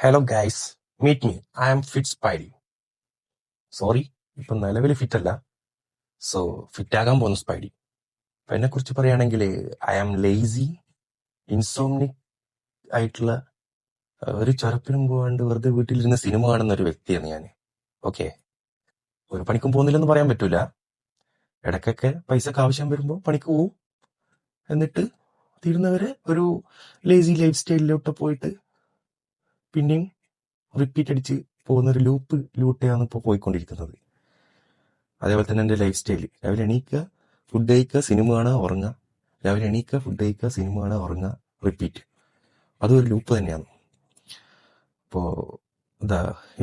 Hello guys, meet me. I am fit spidey. Sorry, ഇപ്പം നിലവിൽ fit അല്ല. So fit ആകാൻ പോകുന്ന സ്പൈഡി. അപ്പൊ എന്നെ കുറിച്ച് പറയുകയാണെങ്കിൽ ഐ ആം ലേസി, ഇൻസോംനിക് ആയിട്ടുള്ള ഒരു ചെറുപ്പിനും പോകാണ്ട് വെറുതെ വീട്ടിലിരുന്ന് സിനിമ കാണുന്ന ഒരു വ്യക്തിയാണ് ഞാൻ. ഓക്കെ, ഒരു പണിക്കും പോകുന്നില്ലെന്ന് പറയാൻ പറ്റൂല. ഇടയ്ക്കൊക്കെ പൈസക്ക് ആവശ്യം വരുമ്പോൾ പണിക്ക് പോവും. എന്നിട്ട് തീരുന്നവരെ ഒരു ലേസി ലൈഫ് സ്റ്റൈലിലോട്ട് പോയിട്ട് പിന്നെയും റിപ്പീറ്റ് അടിച്ച് പോകുന്ന ഒരു ലൂട്ടയാണ് ഇപ്പോൾ പോയിക്കൊണ്ടിരിക്കുന്നത്. അതേപോലെ തന്നെ എൻ്റെ ലൈഫ് സ്റ്റൈൽ, രാവിലെ എണീക്കുക, ഫുഡ് കഴിക്കുക, സിനിമ കാണുക, ഉറങ്ങുക. രാവിലെ എണീക്കുക, ഫുഡ് കഴിക്കുക, സിനിമ കാണുക, ഉറങ്ങുക, റിപ്പീറ്റ്. അതും ഒരു ലൂപ്പ് തന്നെയാണ്. ഇപ്പോൾ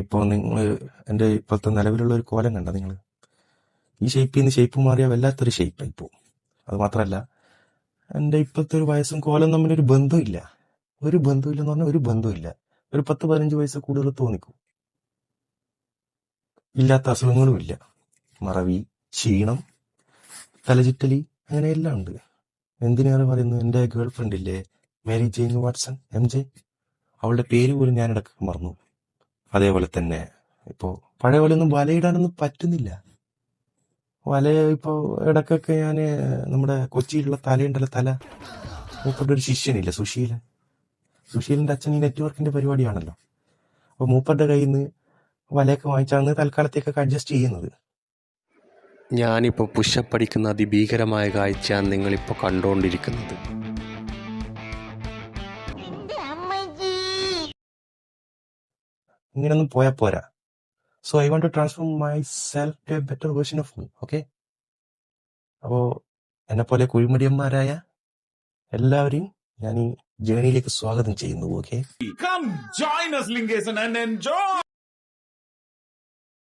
ഇപ്പോൾ നിങ്ങൾ എൻ്റെ ഇപ്പോഴത്തെ നിലവിലുള്ള ഒരു കോലം കണ്ട നിങ്ങൾ? ഈ ഷേപ്പിൽ നിന്ന് ഷേപ്പ് മാറിയാൽ വല്ലാത്തൊരു ഷേപ്പായി ഇപ്പോൾ. അത് മാത്രമല്ല, എൻ്റെ ഇപ്പോഴത്തെ ഒരു വയസ്സും കോലം തമ്മിലൊരു ബന്ധമില്ല. ഒരു ബന്ധമില്ലെന്ന് പറഞ്ഞാൽ ഒരു ബന്ധമില്ല. ഒരു 10-15 വയസ്സ് കൂടുതൽ തോന്നിക്കും. ഇല്ലാത്ത അസുഖങ്ങളും ഇല്ല. മറവി, ക്ഷീണം, തലചുറ്റലി, അങ്ങനെ എല്ലാം ഉണ്ട്. എന്തിനാണ് പറയുന്നത്? എൻ്റെ ഗേൾ ഫ്രണ്ട് ഇല്ലേ, മേരി ജെയിൻ വാട്സൺ, MJ, അവളുടെ പേര് പോലും ഞാൻ ഇടയ്ക്ക് മറന്നു. അതേപോലെ തന്നെ ഇപ്പോൾ പഴയ പോലെ ഒന്നും വലയിടാനൊന്നും പറ്റുന്നില്ല. വല ഇപ്പോൾ ഇടയ്ക്കൊക്കെ ഞാൻ നമ്മുടെ കൊച്ചിയിലുള്ള തലയുണ്ടല്ലോ, മൂപ്പരുടെ ഒരു ശിഷ്യനില്ല, സുശീലിൻ്റെ അച്ഛൻ ഈ നെറ്റ്വർക്കിൻ്റെ പരിപാടിയാണല്ലോ. അപ്പോൾ മൂപ്പരുടെ കയ്യിൽ നിന്ന് വലയൊക്കെ വാങ്ങിച്ചാണ് തൽക്കാലത്തേക്കൊക്കെ അഡ്ജസ്റ്റ് ചെയ്യുന്നത്. ഞാനിപ്പോൾ പുഷപ്പ് അടിക്കുന്ന അതിഭീകരമായ കാഴ്ചയാണ് നിങ്ങളിപ്പോൾ കണ്ടുകൊണ്ടിരിക്കുന്നത്. ഇങ്ങനൊന്നും പോയാൽ പോരാ. So I want to transform myself to a better version of me. Okay, അപ്പോൾ എന്നെപ്പോലെ കുഴിമടിയന്മാരായ എല്ലാവരെയും ഞാൻ ഈ ജേണിയിലേക്ക് സ്വാഗതം ചെയ്യുന്നു. Okay, Come join us, Lingesan, and enjoy!